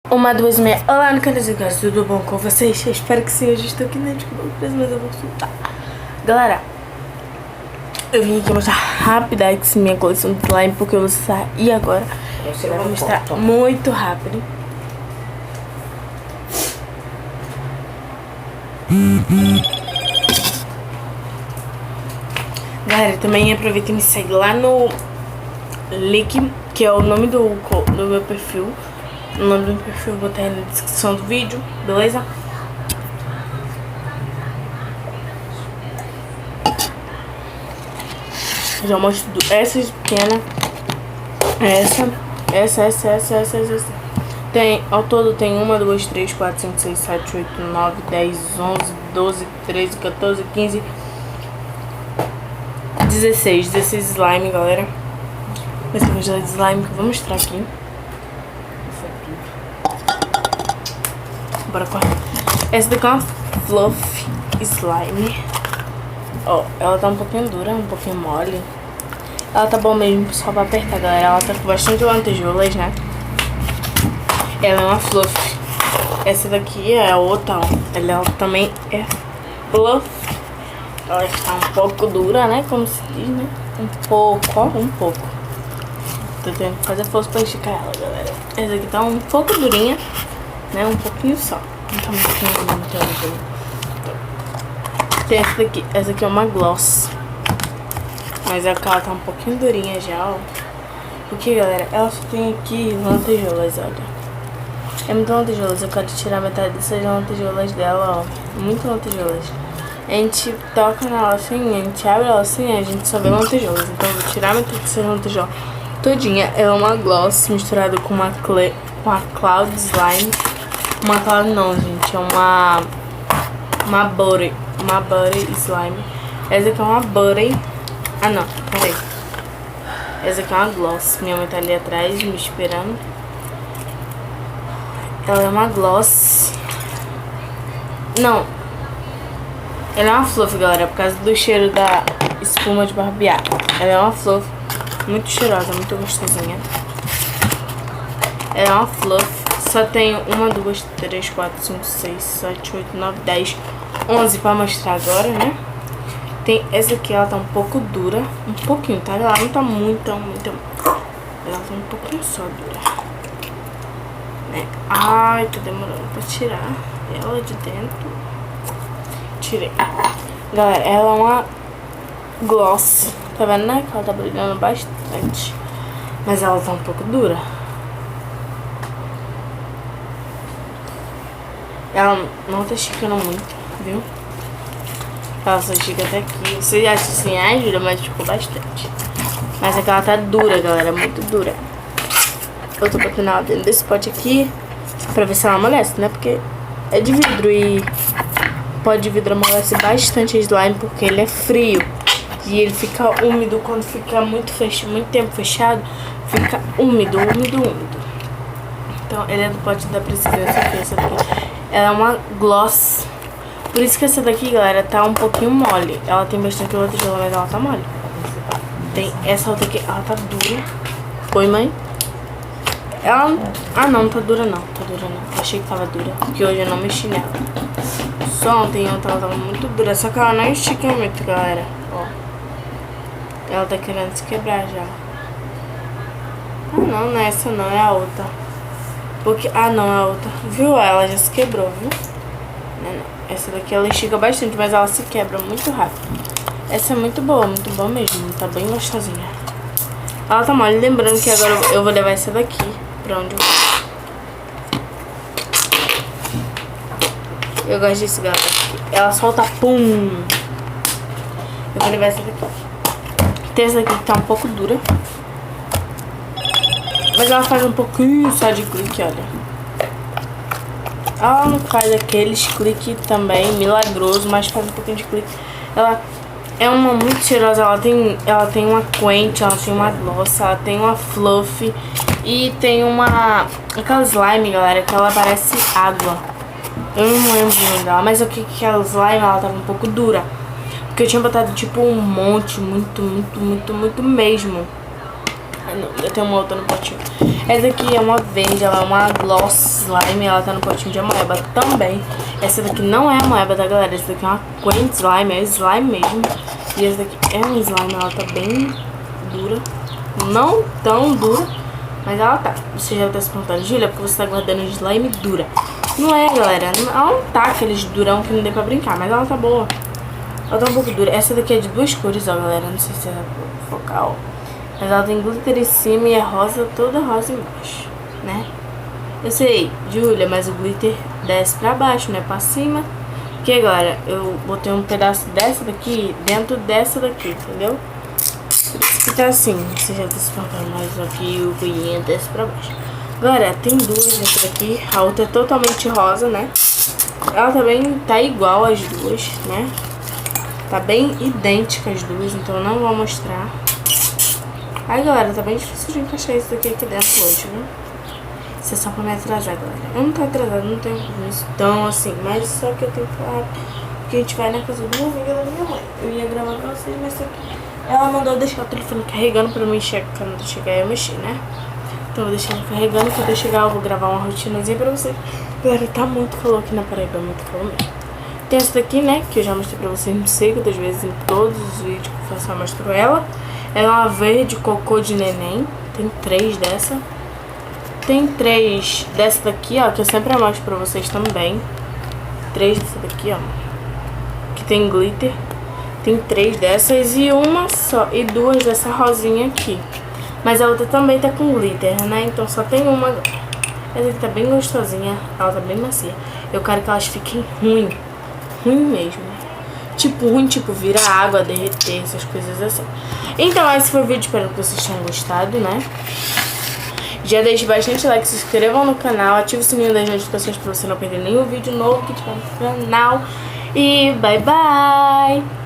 Uma, duas, meia. Olá, no canal de casa, tudo bom com vocês? Eu espero que sim. Hoje estou aqui na desculpa, mas eu vou soltar. Galera, eu vim aqui mostrar Rapidex minha coleção de slime, porque eu vou sair agora. Eu vou mostrar muito rápido. Galera, também aproveita e me segue lá no link, que é o nome do meu perfil. O nome do meu perfil eu vou botar aí na descrição do vídeo, beleza? Já mostro essas pequenas. Essa. Tem, ao todo tem 1, 2, 3, 4, 5, 6, 7, 8, 9, 10, 11, 12, 13, 14, 15, 16 slime, galera. Essa quantidade de slime que eu vou mostrar aqui. Bora correr. Essa daqui é uma fluff slime. Ó, ela tá um pouquinho dura, um pouquinho mole. Ela tá bom mesmo só pra apertar, galera. Ela tá com bastante lantejoulas, né? Ela é uma fluff. Essa daqui é a outra, ó. Ela também é fluff. Ela está um pouco dura, né? Como se diz, né? Um pouco, ó. Um pouco. Tô tendo que fazer força pra esticar ela, galera. Essa aqui tá um pouco durinha, né? Um pouquinho só. Não tá muito. Tem essa daqui. Essa aqui é uma gloss. Mas ela tá um pouquinho durinha já, ó. Porque, galera, ela só tem aqui lantejoulas, olha. É muito lantejoulas. Eu quero tirar metade dessas lantejoulas dela, ó. Muito lantejoulas. A gente toca nela assim, a gente abre ela assim, a gente só vê lantejoulas. Então eu vou tirar metade dessas lantejoulas todinha. Ela é uma gloss misturada com uma cloud slime. Uma cloud não, gente. É uma butter slime. Essa aqui é uma butter. Ah, não. Peraí. Essa aqui é uma gloss. Minha mãe tá ali atrás me esperando. Ela é uma gloss. Não. Ela é uma fluff, galera. Por causa do cheiro da espuma de barbear. Ela é uma fluff. Muito cheirosa, muito gostosinha. Ela é uma fluff. Só tem 1, 2, 3, 4, 5, 6, 7, 8, 9, 10, 11 pra mostrar agora, né? Tem essa aqui, ela tá um pouco dura. Um pouquinho, tá? Ela não tá muito. Ela tá um pouquinho só dura. Né? Ai, tô demorando pra tirar ela de dentro. Tirei. Galera, ela é uma gloss. Tá vendo, né? Que ela tá brilhando bastante. Mas ela tá um pouco dura. Ela não tá esticando muito, viu? Ela só estica até aqui. Vocês acham assim, ajuda, mas ficou bastante. Mas é que ela tá dura, galera. Muito dura. Eu tô botando ela dentro desse pote aqui pra ver se ela amolece, né? Porque é de vidro e pó de vidro amolece bastante slime porque ele é frio. E ele fica úmido quando fica muito tempo fechado. Fica úmido. Então ele é do pote da Presidência aqui, essa daqui. Ela é uma gloss. Por isso que essa daqui, galera, tá um pouquinho mole. Ela tem bastante lantejoula, mas ela tá mole. Tem essa outra aqui, ela tá dura. Oi, mãe? Ela... Ah, não tá dura não. Achei que tava dura, porque hoje eu não mexi nela. Só ontem ela tava muito dura. Só que ela não estica muito, galera. Ó. Ela tá querendo se quebrar já. Ah, não é essa não, é a outra. Porque... Ah, não, é a outra. Viu? Ela já se quebrou, viu? Não. Essa daqui ela estica bastante, mas ela se quebra muito rápido. Essa é muito boa mesmo. Tá bem gostosinha. Ela tá mole. Lembrando que agora eu vou levar essa daqui pra onde eu vou. Eu gosto disso, galera. Ela solta pum. Eu vou levar essa daqui. Tem essa daqui que tá um pouco dura. Mas ela faz um pouquinho só de clique, olha. Ela não faz aqueles clique também milagroso, mas faz um pouquinho de clique. Ela é uma muito cheirosa. Ela tem uma quente, ela tem uma gloss, ela tem uma fluff e tem aquela slime, galera, que ela parece água. Eu não lembro o nome dela, mas o que aquela slime, ela tava um pouco dura. Porque eu tinha botado tipo um monte, muito mesmo. Eu tenho uma outra no potinho. Essa aqui é uma verde, ela é uma gloss slime, ela tá no potinho de amoeba também. Essa daqui não é amoeba, tá, galera? Essa daqui é uma quaint slime, é slime mesmo. E essa daqui é um slime, ela tá bem dura. Não tão dura, mas ela tá. Você já tá se perguntando, Júlia, porque você tá guardando slime dura. Não é, galera, ela não tá aqueles durão que não dê pra brincar, mas ela tá boa. Ela tá um pouco dura. Essa daqui é de duas cores, ó, galera. Não sei se é focal. Mas ela tem glitter em cima e é rosa, toda rosa embaixo, né? Eu sei, Júlia, mas o glitter desce pra baixo, né? Pra cima. Porque, galera, eu botei um pedaço dessa daqui dentro dessa daqui, entendeu? Por isso que tá assim. Você já tá se perguntando, mas aqui o glitter desce pra baixo. Galera, tem duas nessa daqui. A outra é totalmente rosa, né? Ela também tá igual as duas, né? Tá bem idêntica as duas, então eu não vou mostrar. Aí, galera, tá bem difícil de encaixar isso daqui dentro hoje, viu? Isso é só pra me atrasar, galera. Eu não tô atrasada, não tenho isso tão assim. Mas só que eu tenho que falar que a gente vai na casa de uma amiga da minha mãe. Eu ia gravar pra vocês, mas só que ela mandou deixar o telefone carregando pra mim quando chegar e eu mexer, né? Então eu vou deixar ele carregando. Quando eu chegar eu vou gravar uma rotinazinha pra vocês. Galera, tá muito calor aqui na Paraíba, muito calor mesmo. Tem essa daqui, né, que eu já mostrei pra vocês, não sei quantas vezes em todos os vídeos que eu faço eu mostro ela. Ela é uma verde cocô de neném. Tem 3 dessa. Tem 3 dessa daqui, ó, que eu sempre mostro pra vocês também. 3 dessa daqui, ó, que tem glitter. Tem 3 dessas e uma só, e 2 dessa rosinha aqui. Mas a outra também tá com glitter, né, então só tem uma agora. Essa aqui tá bem gostosinha, ela tá bem macia. Eu quero que elas fiquem ruim mesmo. Tipo ruim, tipo vira água, derreter, essas coisas assim. Então esse foi o vídeo, espero que vocês tenham gostado, né? Já deixe bastante like, se inscrevam no canal, ative o sininho das notificações pra você não perder nenhum vídeo novo que tiver no canal. E bye bye!